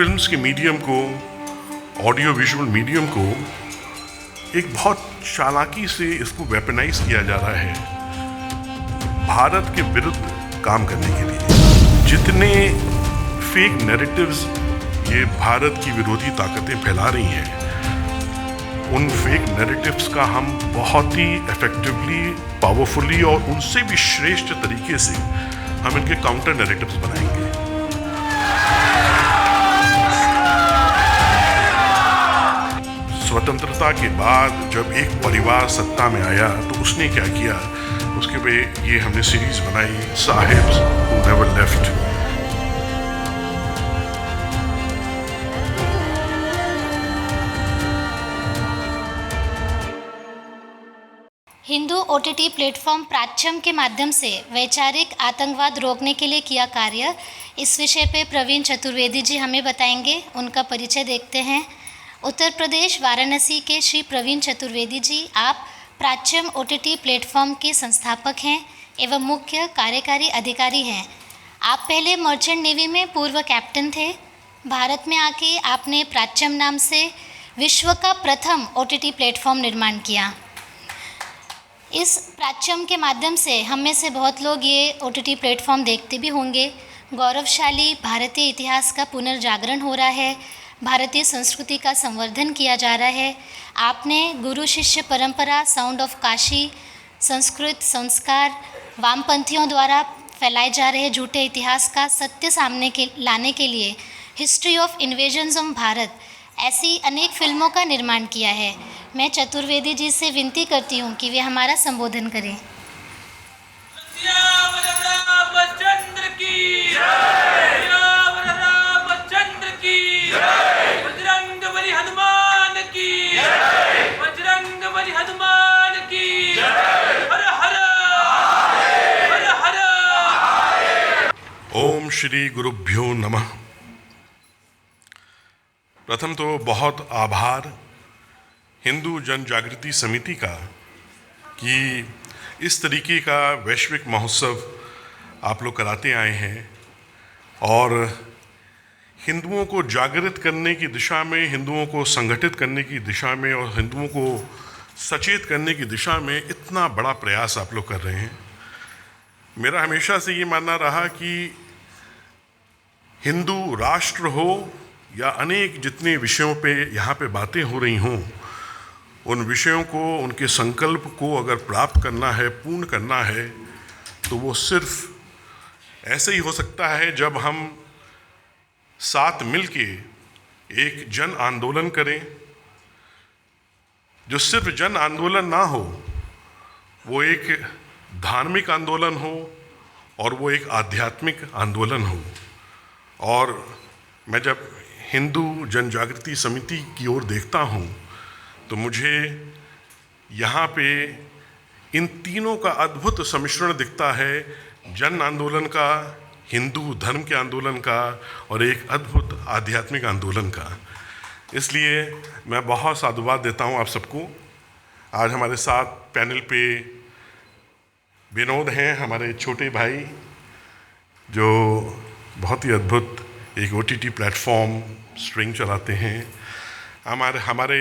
Films के medium को, audio visual medium को एक बहुत चालाकी से इसको वेपनाइज किया जा रहा है भारत के विरुद्ध काम करने के लिए। जितने फेक नैरेटिव्स ये भारत की विरोधी ताकतें फैला रही हैं, उन फेक नैरेटिव्स का हम बहुत ही इफेक्टिवली, पावरफुली और उनसे भी श्रेष्ठ तरीके से हम इनके काउंटर नैरेटिव्स बनाएंगे। स्वतंत्रता के बाद जब एक परिवार सत्ता में आया तो उसने क्या किया, उसके पे ये हमने सीरीज बनाई, Sahibs who never left. Hindu OTT platform Prachyam के माध्यम से वैचारिक आतंकवाद रोकने के लिए किया कार्य, इस विषय पे प्रवीण चतुर्वेदी जी हमें बताएंगे। उनका परिचय देखते हैं। उत्तर प्रदेश वाराणसी के श्री प्रवीण चतुर्वेदी जी, आप प्राच्यम ओटीटी प्लेटफॉर्म के संस्थापक हैं एवं मुख्य कार्यकारी अधिकारी हैं। आप पहले मर्चेंट नेवी में पूर्व कैप्टन थे। भारत में आके आपने प्राच्यम नाम से विश्व का प्रथम ओटीटी प्लेटफॉर्म निर्माण किया। इस प्राच्यम के माध्यम से हम में से बहुत लोग ये ओटीटी प्लेटफॉर्म देखते भी होंगे। गौरवशाली भारतीय इतिहास का पुनर्जागरण हो रहा है, भारतीय संस्कृति का संवर्धन किया जा रहा है। आपने गुरु शिष्य परंपरा, साउंड ऑफ काशी, संस्कृत संस्कार, वामपंथियों द्वारा फैलाए जा रहे झूठे इतिहास का सत्य सामने लाने के लिए history of invasions of Bharat, ऐसी अनेक फिल्मों का निर्माण किया है। मैं चतुर्वेदी जी से विनती करती हूँ कि वे हमारा संबोधन करें। ओम श्री गुरुभ्यो नमः। प्रथम तो बहुत आभार हिंदू जन जागृति समिति का कि इस तरीके का वैश्विक महोत्सव आप लोग कराते आए हैं और हिंदुओं को जागृत करने की दिशा में, हिंदुओं को संगठित करने की दिशा में और हिंदुओं को सचेत करने की दिशा में इतना बड़ा प्रयास आप लोग कर रहे हैं। मेरा हमेशा से ये मानना रहा कि हिंदू राष्ट्र हो या अनेक जितने विषयों पे यहाँ पे बातें हो रही हों, उन विषयों को, उनके संकल्प को अगर प्राप्त करना है, पूर्ण करना है, तो वो सिर्फ ऐसे ही हो सकता है जब हम साथ मिलके एक जन आंदोलन करें, जो सिर्फ जन आंदोलन ना हो, वो एक धार्मिक आंदोलन हो और वो एक आध्यात्मिक आंदोलन हो। और मैं जब हिंदू जन जागृति समिति की ओर देखता हूँ तो मुझे यहाँ पे इन तीनों का अद्भुत सम्मिश्रण दिखता है, जन आंदोलन का, हिंदू धर्म के आंदोलन का और एक अद्भुत आध्यात्मिक आंदोलन का। इसलिए मैं बहुत साधुवाद देता हूँ आप सबको। आज हमारे साथ पैनल पे विनोद हैं, हमारे छोटे भाई, जो बहुत ही अद्भुत एक ओटीटी प्लेटफॉर्म स्ट्रिंग चलाते हैं। हमारे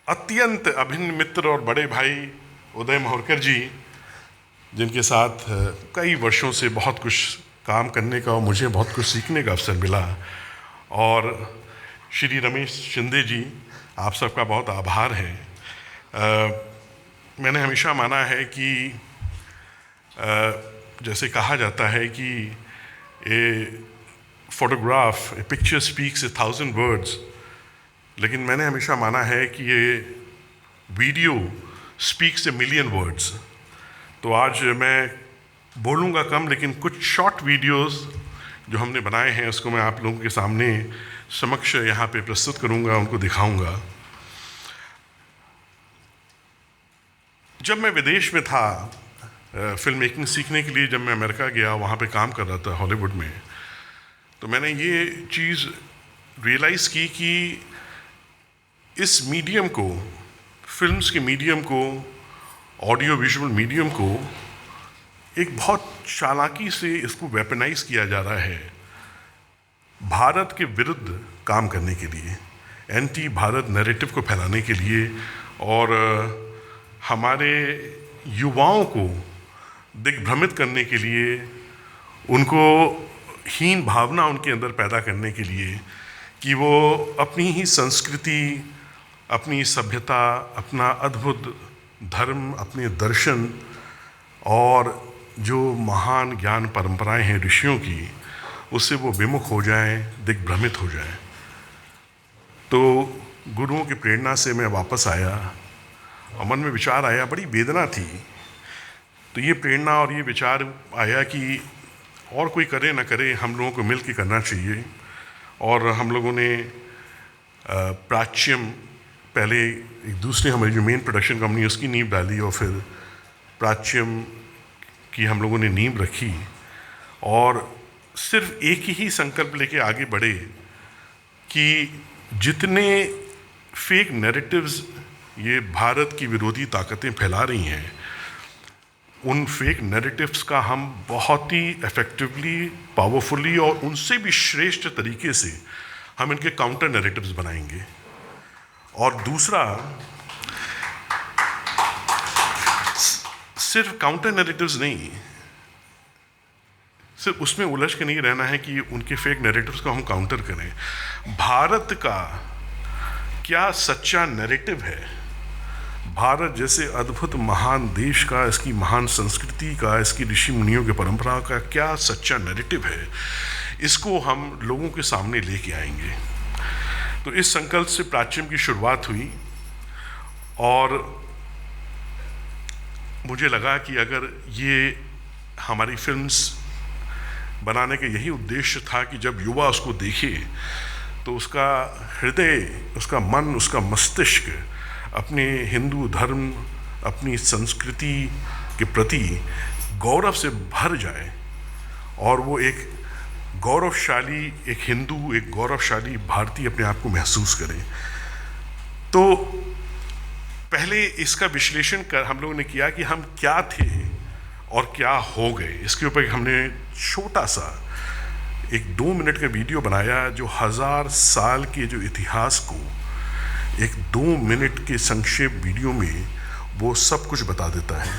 अत्यंत अभिन्न मित्र और बड़े भाई उदय मोहरकर जी, जिनके साथ कई वर्षों से बहुत कुछ काम करने का और मुझे बहुत कुछ सीखने का अवसर मिला। और श्री रमेश शिंदे जी, आप सबका बहुत आभार है। मैंने हमेशा माना है कि जैसे कहा जाता है कि a photograph, A picture speaks 1,000 words, लेकिन मैंने हमेशा माना है कि ये वीडियो स्पीक्स 1,000,000 वर्ड्स। तो आज मैं बोलूँगा कम, लेकिन कुछ शॉर्ट वीडियोस जो हमने बनाए हैं उसको मैं आप लोगों के सामने समक्ष यहाँ पे प्रस्तुत करूँगा, उनको दिखाऊँगा। जब मैं विदेश में था फिल्म मेकिंग सीखने के लिए, जब मैं अमेरिका गया, वहाँ पे काम कर रहा था हॉलीवुड में, तो मैंने ये चीज़ रियलाइज़ की कि इस मीडियम को, फिल्म्स के मीडियम को, ऑडियो विजुअल मीडियम को एक बहुत चालाकी से इसको वेपनाइज किया जा रहा है भारत के विरुद्ध काम करने के लिए, एंटी भारत नैरेटिव को फैलाने के लिए और हमारे युवाओं को दिग्भ्रमित करने के लिए, उनको हीन भावना उनके अंदर पैदा करने के लिए कि वो अपनी ही संस्कृति, अपनी सभ्यता, अपना अद्भुत धर्म, अपने दर्शन और जो महान ज्ञान परंपराएं हैं ऋषियों की, उससे वो विमुख हो जाएं, दिग्भ्रमित हो जाएं। तो गुरुओं की प्रेरणा से मैं वापस आया और मन में विचार आया, बड़ी वेदना थी। तो ये प्रेरणा और ये विचार आया कि और कोई करे ना करे, हम लोगों को मिल के करना चाहिए। और हम लोगों ने प्राच्यम, पहले एक दूसरी हमारी जो मेन प्रोडक्शन कंपनी है उसकी नींव डाली और फिर प्राच्यम की हम लोगों ने नींव रखी और सिर्फ एक ही संकल्प लेके आगे बढ़े कि जितने फेक नैरेटिव्स ये भारत की विरोधी ताकतें फैला रही हैं, उन फेक नैरेटिव्स का हम बहुत ही इफेक्टिवली, पावरफुली और उनसे भी श्रेष्ठ तरीके से हम इनके काउंटर नैरेटिव्स बनाएंगे। और दूसरा, सिर्फ काउंटर नैरेटिव्स नहीं, सिर्फ उसमें उलझ के नहीं रहना है कि उनके फेक नैरेटिव्स को हम काउंटर करें। भारत का क्या सच्चा नैरेटिव है, भारत जैसे अद्भुत महान देश का, इसकी महान संस्कृति का, इसकी ऋषि मुनियों की परंपरा का क्या सच्चा नैरेटिव है, इसको हम लोगों के सामने लेके आएंगे। तो इस संकल्प से प्राच्यम की शुरुआत हुई और मुझे लगा कि अगर ये हमारी फिल्म्स बनाने का यही उद्देश्य था कि जब युवा उसको देखे तो उसका हृदय, उसका मन, उसका मस्तिष्क अपने हिंदू धर्म, अपनी संस्कृति के प्रति गौरव से भर जाए और वो एक गौरवशाली, एक हिंदू, एक गौरवशाली भारतीय अपने आप को महसूस करें। तो पहले इसका विश्लेषण कर हम लोगों ने किया कि हम क्या थे और क्या हो गए। इसके ऊपर हमने छोटा सा एक 2 मिनट का वीडियो बनाया जो 1000 साल के जो इतिहास को एक 2 मिनट के संक्षेप वीडियो में वो सब कुछ बता देता है।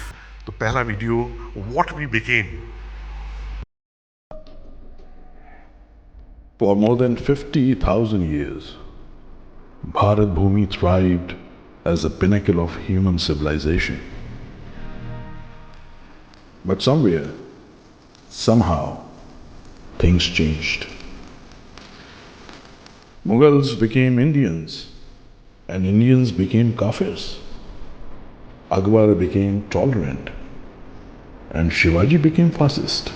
तो पहला video, what we became. For more than 50,000 years, Bharat Bhumi thrived as a pinnacle of human civilization. But somewhere, somehow, things changed. Mughals became Indians, and Indians became Kafirs. Akbar became tolerant, and Shivaji became fascist.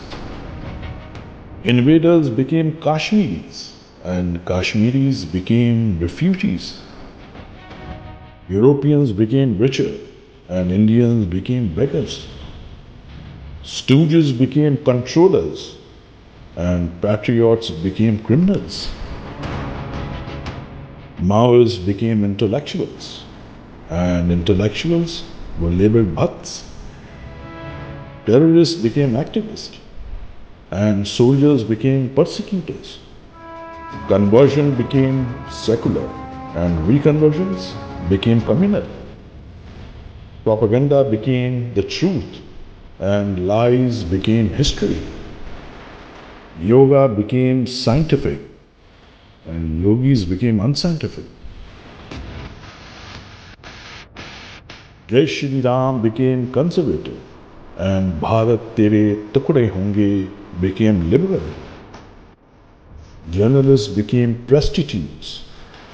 Invaders became Kashmiris, and Kashmiris became refugees. Europeans became richer, and Indians became beggars. Stooges became controllers, and patriots became criminals. Maoists became intellectuals, and intellectuals were labeled bhakts. Terrorists became activists, and soldiers became persecutors. Conversion became secular, and reconversions became communal. Propaganda became the truth, and lies became history. Yoga became scientific, and yogis became unscientific. Jai Shri Ram became conservative, and Bharat Tere Tukde Honge became liberal. Journalists became prostitutes,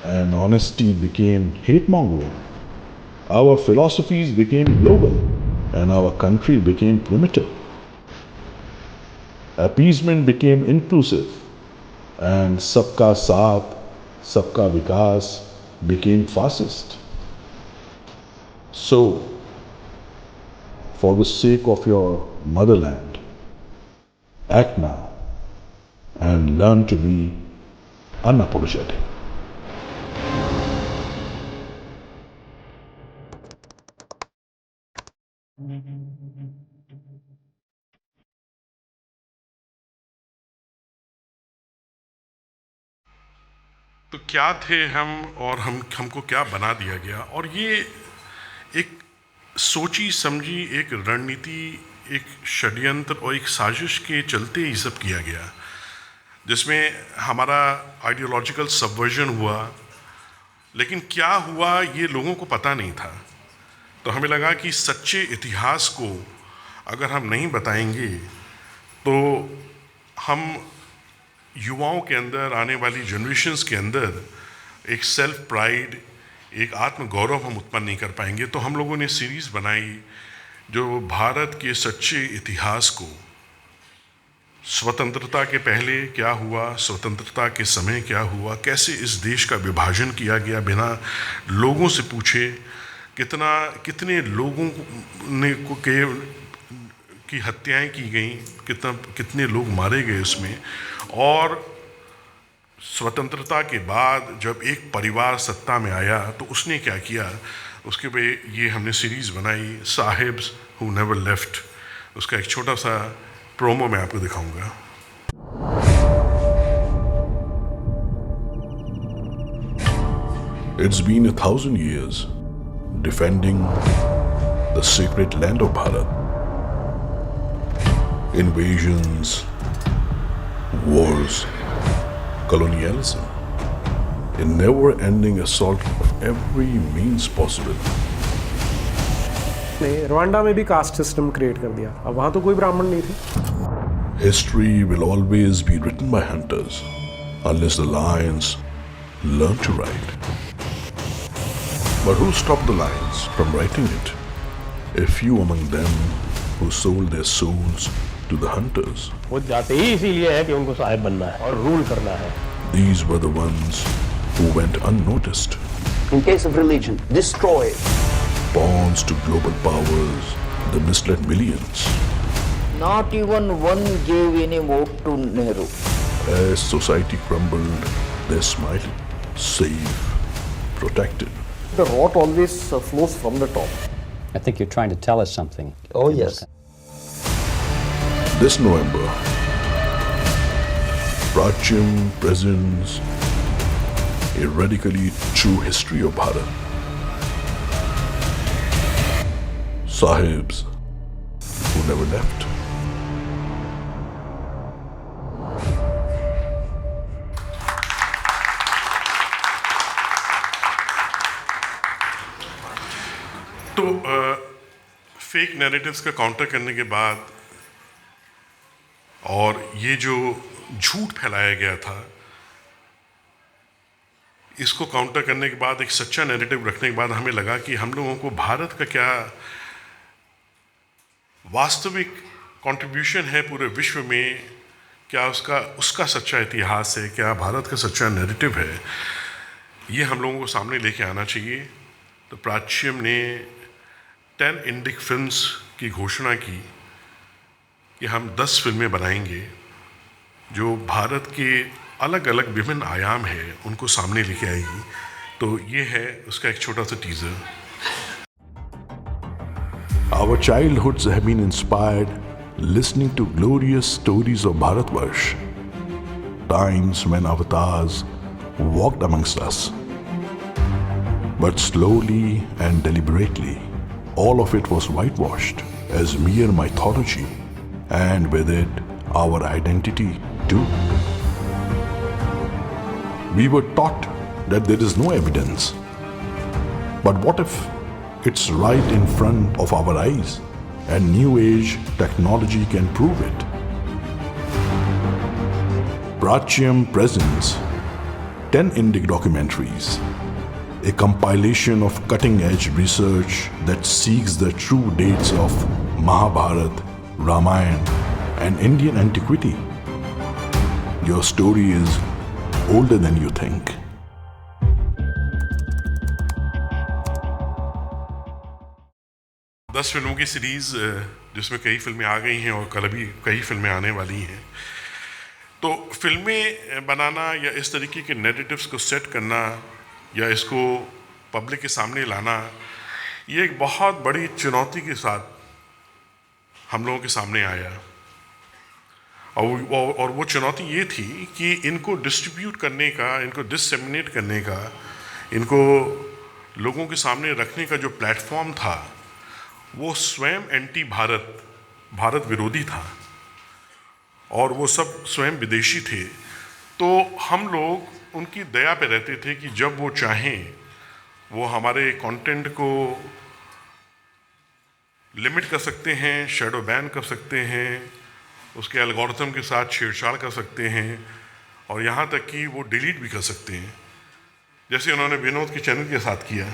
and honesty became hate mongering. Our philosophies became global, and our country became primitive. Appeasement became inclusive, and Sabka Saath, Sabka Vikas became fascist. So, for the sake of your motherland, act now and learn to be unapologetic. तो क्या थे हम और हमको क्या बना दिया गया। और ये एक सोची समझी एक रणनीति, एक षड्यंत्र और एक साजिश के चलते ये सब किया गया, जिसमें हमारा आइडियोलॉजिकल सबवर्जन हुआ। लेकिन क्या हुआ ये लोगों को पता नहीं था। तो हमें लगा कि सच्चे इतिहास को अगर हम नहीं बताएंगे तो हम युवाओं के अंदर, आने वाली जनरेशन्स के अंदर एक सेल्फ प्राइड, एक आत्मगौरव हम उत्पन्न नहीं कर पाएंगे। तो हम लोगों ने सीरीज़ बनाई जो भारत के सच्चे इतिहास को, स्वतंत्रता के पहले क्या हुआ, स्वतंत्रता के समय क्या हुआ, कैसे इस देश का विभाजन किया गया बिना लोगों से पूछे, कितने लोगों ने की हत्याएं की गई, कितने लोग मारे गए उसमें। और स्वतंत्रता के बाद जब एक परिवार सत्ता में आया तो उसने क्या किया, उसके पे ये हमने सीरीज़ बनाई, साहिब्स हु नेवर लेफ्ट। उसका एक छोटा सा प्रोमो मैं आपको दिखाऊंगा। It's been 1,000 years defending the sacred land of Bharat. Invasions, wars, colonialism, a never-ending assault of every means possible. Rwanda में भी कास्ट सिस्टम क्रिएट कर दिया। अब वहां तो कोई ब्राह्मण नहीं थे। History will always be written by hunters unless the lions learn to write. But who stopped the lions from writing it? A few among them who sold their souls to the hunters. वो जाते ही इसीलिए है कि उनको साहिब बनना है और rule करना है। These were the ones who went unnoticed. In case of religion, destroy it. Pawns to global powers, the misled millions. Not even one gave any vote to Nehru. As society crumbled, they're smiling, safe, protected. The rot always flows from the top. I think you're trying to tell us something. Oh, yes. This November, Prachyam presents a radically true history of Bharat. Sahibs who never left. तो fake narratives का counter करने के बाद और ये जो झूठ फैलाया गया था, इसको काउंटर करने के बाद, एक सच्चा नैरेटिव रखने के बाद हमें लगा कि हम लोगों को भारत का क्या वास्तविक कंट्रीब्यूशन है पूरे विश्व में, क्या उसका सच्चा इतिहास है, क्या भारत का सच्चा नैरेटिव है, ये हम लोगों को सामने लेके आना चाहिए। तो प्राच्यम ने 10 इंडिक फिल्म्स की घोषणा की कि हम 10 फिल्में बनाएंगे जो भारत के अलग अलग विभिन्न आयाम हैं उनको सामने लेके आएगी। तो ये है उसका एक छोटा सा teaser. Our childhoods have been inspired listening to glorious stories of Bharatvarsh, times when avatars walked amongst us. But slowly and deliberately, all of it was whitewashed as mere mythology, and with it, our identity too. We were taught that there is no evidence. But what if it's right in front of our eyes and new age technology can prove it? Prachyam presents 10 Indic documentaries, a compilation of cutting-edge research that seeks the true dates of Mahabharata, Ramayana, and Indian antiquity. Your story is older than you think. दस फिल्मों की series जिसमें कई फिल्में आ गई हैं और कल भी कई फिल्में आने वाली हैं। तो फिल्में बनाना या इस तरीके के नैरेटिव्स को सेट करना या इसको पब्लिक के सामने लाना, ये एक बहुत बड़ी चुनौती के साथ हम लोगों के सामने आया। और वो चुनौती ये थी कि इनको डिस्ट्रीब्यूट करने का, इनको डिससेमिनेट करने का, इनको लोगों के सामने रखने का जो प्लेटफॉर्म था वो स्वयं एंटी भारत, भारत विरोधी था और वो सब स्वयं विदेशी थे। तो हम लोग उनकी दया पे रहते थे कि जब वो चाहें वो हमारे कंटेंट को लिमिट कर सकते हैं, शैडो बैन कर सकते हैं, उसके एल्गोरिथम के साथ छेड़छाड़ कर सकते हैं और यहाँ तक कि वो डिलीट भी कर सकते हैं, जैसे उन्होंने विनोद के चैनल के साथ किया।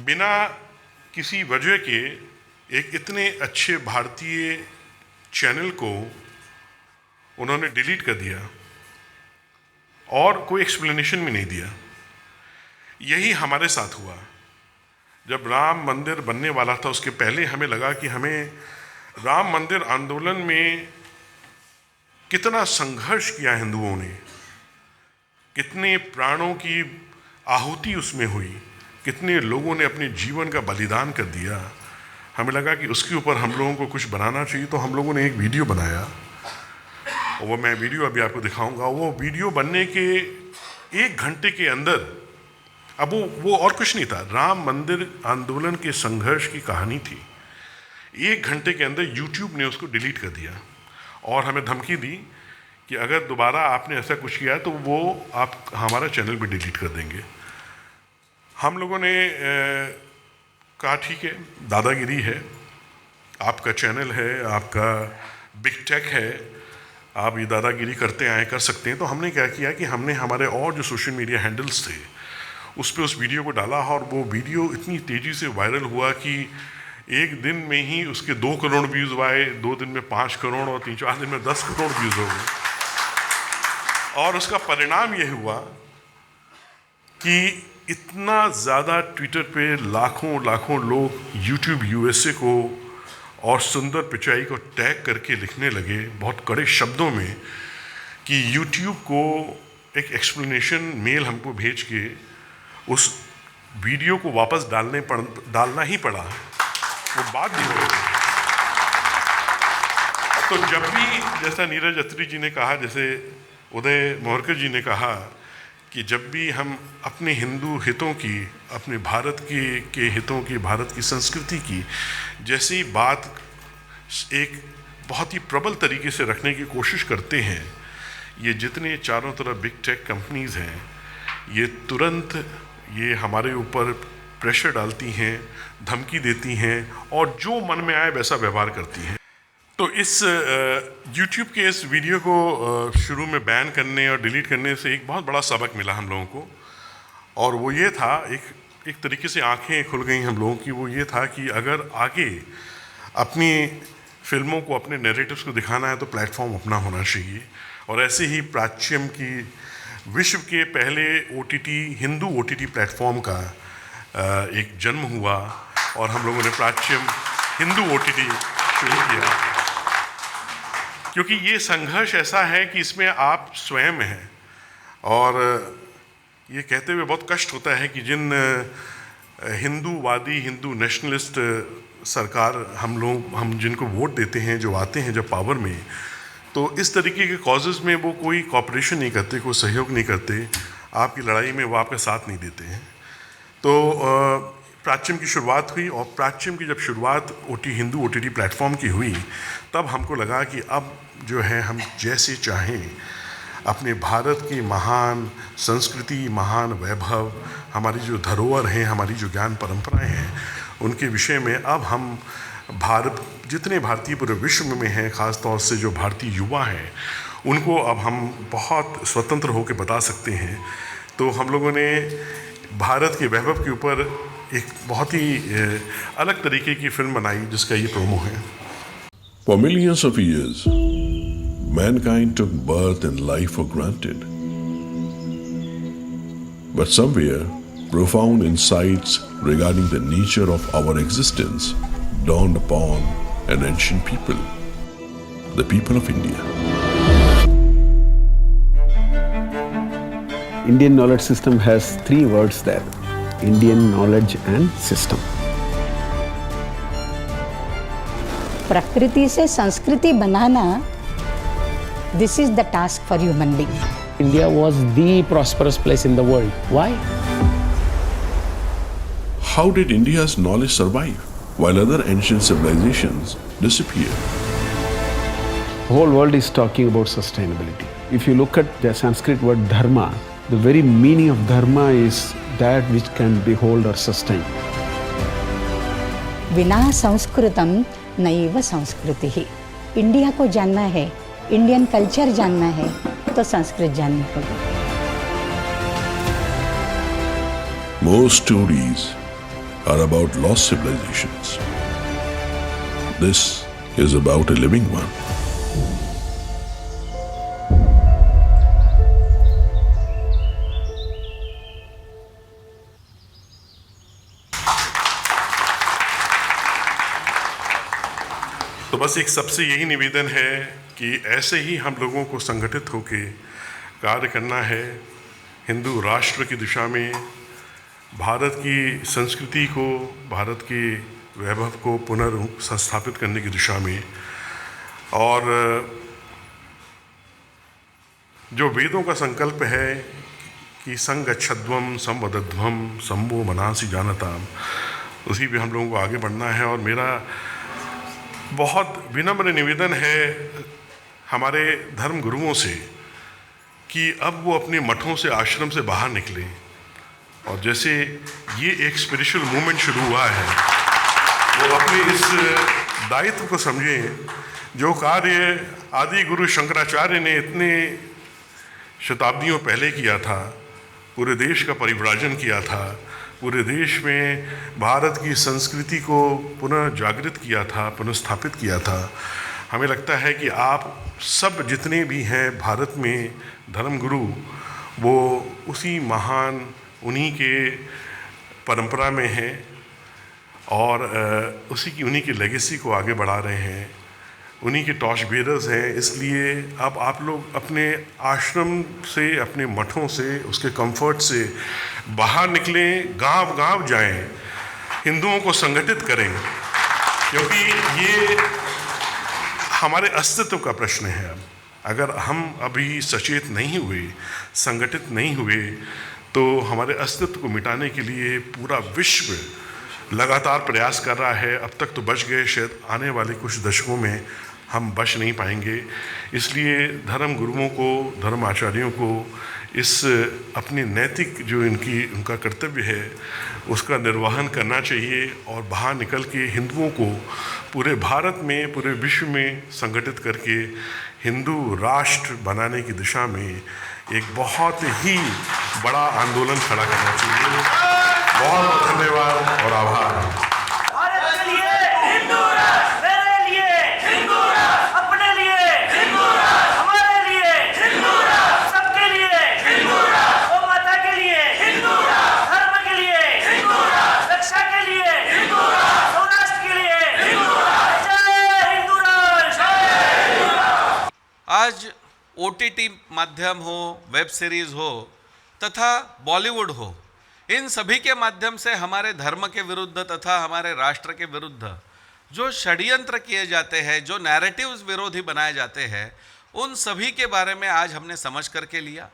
बिना किसी वजह के एक इतने अच्छे भारतीय चैनल को उन्होंने डिलीट कर दिया और कोई एक्सप्लेनेशन भी नहीं दिया। यही हमारे साथ हुआ। जब राम मंदिर बनने वाला था उसके पहले हमें लगा कि हमें राम मंदिर आंदोलन में कितना संघर्ष किया हिंदुओं ने, कितने प्राणों की आहुति उसमें हुई, कितने लोगों ने अपने जीवन का बलिदान कर दिया। हमें लगा कि उसके ऊपर हम लोगों को कुछ बनाना चाहिए, तो हम लोगों ने एक वीडियो बनाया और वो मैं वीडियो अभी आपको दिखाऊंगा। वो वीडियो बनने के 1 घंटे के अंदर, अब वो और कुछ नहीं था, राम मंदिर आंदोलन के संघर्ष की कहानी थी। 1 घंटे के अंदर यूट्यूब ने उसको डिलीट कर दिया और हमें धमकी दी कि अगर दोबारा आपने ऐसा कुछ किया तो वो आप हमारा चैनल भी डिलीट कर देंगे। हम लोगों ने कहा ठीक है, दादागिरी है, आपका चैनल है, आपका बिग टेक है, आप ये दादागिरी करते आए, कर सकते हैं। तो हमने क्या किया कि हमने हमारे और जो सोशल मीडिया हैंडल्स थे उस पर उस वीडियो को डाला और वो वीडियो इतनी तेज़ी से वायरल हुआ कि 1 दिन में ही उसके 2 करोड़ व्यूज़ आए, 2 दिन में 5 करोड़ और 3-4 दिन में 10 करोड़ व्यूज़ हो गए। और उसका परिणाम ये हुआ कि इतना ज़्यादा ट्विटर पे लाखों लोग यूट्यूब यूएसए को और सुंदर पिचाई को टैग करके लिखने लगे बहुत कड़े शब्दों में कि यूट्यूब को एक एक्सप्लेनेशन मेल हमको भेज के उस वीडियो को वापस डालना ही पड़ा, वो बात भी हो गई। तो जब भी, जैसा नीरज अत्री जी ने कहा, जैसे उदय मोहरकर जी ने कहा कि जब भी हम अपने हिंदू हितों की, अपने भारत के हितों की, भारत की संस्कृति की जैसी बात एक बहुत ही प्रबल तरीके से रखने की कोशिश करते हैं, ये जितने चारों तरफ बिग टेक कंपनीज़ हैं ये तुरंत ये हमारे ऊपर प्रेशर डालती हैं, धमकी देती हैं और जो मन में आए वैसा व्यवहार करती हैं। तो इस YouTube के इस वीडियो को शुरू में बैन करने और डिलीट करने से एक बहुत बड़ा सबक मिला हम लोगों को, और वो ये था, एक तरीके से आंखें खुल गई हम लोगों की। वो ये था कि अगर आगे अपनी फिल्मों को, अपने नैरेटिव्स को दिखाना है तो प्लेटफॉर्म अपना होना चाहिए। और ऐसे ही प्राच्यम की विश्व के पहले हिंदू OTT प्लेटफॉर्म का एक जन्म हुआ और हम लोगों ने प्राच्यम हिंदू OTT शुरू किया, क्योंकि ये संघर्ष ऐसा है कि इसमें आप स्वयं हैं। और ये कहते हुए बहुत कष्ट होता है कि जिन हिंदूवादी, हिंदू नेशनलिस्ट सरकार हम जिनको वोट देते हैं, जो आते हैं जब पावर में, तो इस तरीके के कॉजेज़ में वो कोई कॉपरेशन नहीं करते, कोई सहयोग नहीं करते, आपकी लड़ाई में वो आपका साथ नहीं देते हैं। तो प्राच्यम की शुरुआत हुई और प्राच्यम की जब शुरुआत हिंदू OTT प्लेटफॉर्म की हुई, तब हमको लगा कि अब जो है हम जैसे चाहें अपने भारत की महान संस्कृति, महान वैभव, हमारी जो धरोहर हैं, हमारी जो ज्ञान परंपराएं हैं, उनके विषय में अब हम जितने भारतीय पूरे विश्व में हैं, ख़ास तौर से जो भारतीय युवा हैं, उनको अब हम बहुत स्वतंत्र होकर बता सकते हैं। तो हम लोगों ने भारत के वैभव के ऊपर एक बहुत ही अलग तरीके की फिल्म बनाई जिसका ये प्रोमो है। For millions of years, mankind took birth and life for granted. But somewhere, profound insights regarding the nature of our existence dawned upon an ancient people, the people of India. Indian knowledge system has 3 words there: Indian knowledge and system. प्रकृति से संस्कृति बनाना This is the task for human being. India was the prosperous place in the world. Why? How did India's knowledge survive while other ancient civilizations disappeared? The whole world is talking about sustainability. If you look at the Sanskrit word dharma, the very meaning of dharma is that which can be hold or sustain. विना संस्कृतम नैव संस्कृति. India को जानना है, Indian culture जानना है, तो संस्कृत जाननी होगी. Most stories are about lost civilizations. This is about a living one. तो बस एक सबसे यही निवेदन है कि ऐसे ही हम लोगों को संगठित होकर कार्य करना है हिंदू राष्ट्र की दिशा में, भारत की संस्कृति को, भारत के वैभव को पुनर्संस्थापित करने की दिशा में। और जो वेदों का संकल्प है कि संगच्छध्वम संवदध्वम संभो मनासी जानताम, उसी पे हम लोगों को आगे बढ़ना है। और मेरा बहुत विनम्र निवेदन है हमारे धर्म गुरुओं से कि अब वो अपने मठों से, आश्रम से बाहर निकले और जैसे ये एक स्पिरिचुअल मूवमेंट शुरू हुआ है, वो अपने इस दायित्व को समझें। जो कार्य आदि गुरु शंकराचार्य ने इतने शताब्दियों पहले किया था, पूरे देश का परिव्राजन किया था, पूरे देश में भारत की संस्कृति को पुनः जागृत किया था, पुनः किया था। हमें लगता है कि आप सब जितने भी हैं भारत में धर्मगुरु, वो उसी महान, उन्हीं के परंपरा में हैं और उन्हीं की लेगेसी को आगे बढ़ा रहे हैं, उन्हीं के टॉर्च बेरर्स हैं। इसलिए अब आप लोग अपने आश्रम से, अपने मठों से, उसके कंफर्ट से बाहर निकलें, गांव-गांव जाएं, हिंदुओं को संगठित करें, क्योंकि ये हमारे अस्तित्व का प्रश्न है। अब अगर हम अभी सचेत नहीं हुए, संगठित नहीं हुए, तो हमारे अस्तित्व को मिटाने के लिए पूरा विश्व लगातार प्रयास कर रहा है। अब तक तो बच गए, शायद आने वाले कुछ दशकों में हम बच नहीं पाएंगे। इसलिए धर्म गुरुओं को, धर्म आचार्यों को इस अपनी नैतिक जो उनका कर्तव्य है उसका निर्वहन करना चाहिए और बाहर निकल के हिंदुओं को पूरे भारत में, पूरे विश्व में संगठित करके हिंदू राष्ट्र बनाने की दिशा में एक बहुत ही बड़ा आंदोलन खड़ा करना चाहिए। बहुत बहुत धन्यवाद और आभार। आज OTT माध्यम हो, वेब सीरीज़ हो तथा बॉलीवुड हो, इन सभी के माध्यम से हमारे धर्म के विरुद्ध तथा हमारे राष्ट्र के विरुद्ध जो षड्यंत्र किए जाते हैं, जो नैरेटिव्स विरोधी बनाए जाते हैं, उन सभी के बारे में आज हमने समझ करके लिया।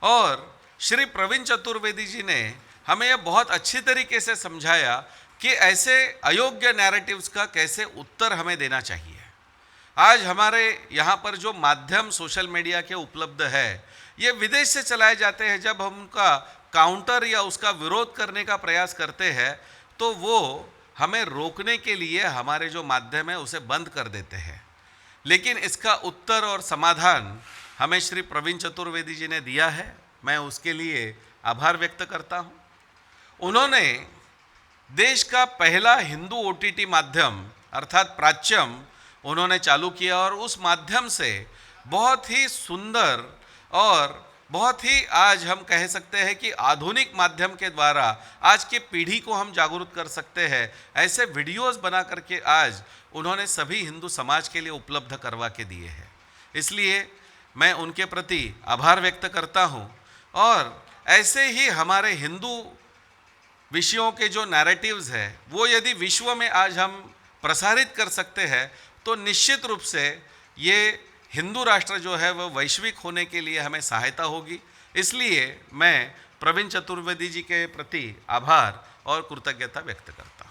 और श्री प्रवीण चतुर्वेदी जी ने हमें यह बहुत अच्छी तरीके से समझाया कि ऐसे अयोग्य नैरेटिव्स का कैसे उत्तर हमें देना चाहिए। आज हमारे यहाँ पर जो माध्यम सोशल मीडिया के उपलब्ध है, ये विदेश से चलाए जाते हैं। जब हम उनका काउंटर या उसका विरोध करने का प्रयास करते हैं तो वो हमें रोकने के लिए हमारे जो माध्यम है उसे बंद कर देते हैं। लेकिन इसका उत्तर और समाधान हमें श्री प्रवीण चतुर्वेदी जी ने दिया है। मैं उसके लिए आभार व्यक्त करता हूँ। उन्होंने देश का पहला हिंदू OTT माध्यम अर्थात प्राच्यम उन्होंने चालू किया और उस माध्यम से बहुत ही सुंदर और बहुत ही आज हम कह सकते हैं कि आधुनिक माध्यम के द्वारा आज की पीढ़ी को हम जागरूक कर सकते हैं। ऐसे वीडियोस बना करके आज उन्होंने सभी हिंदू समाज के लिए उपलब्ध करवा के दिए हैं। इसलिए मैं उनके प्रति आभार व्यक्त करता हूं। और ऐसे ही हमारे हिंदू विषयों के जो नैरेटिव्स है वो यदि विश्व में आज हम प्रसारित कर सकते हैं तो निश्चित रूप से ये हिंदू राष्ट्र जो है वह वैश्विक होने के लिए हमें सहायता होगी। इसलिए मैं प्रवीण चतुर्वेदी जी के प्रति आभार और कृतज्ञता व्यक्त करता हूँ।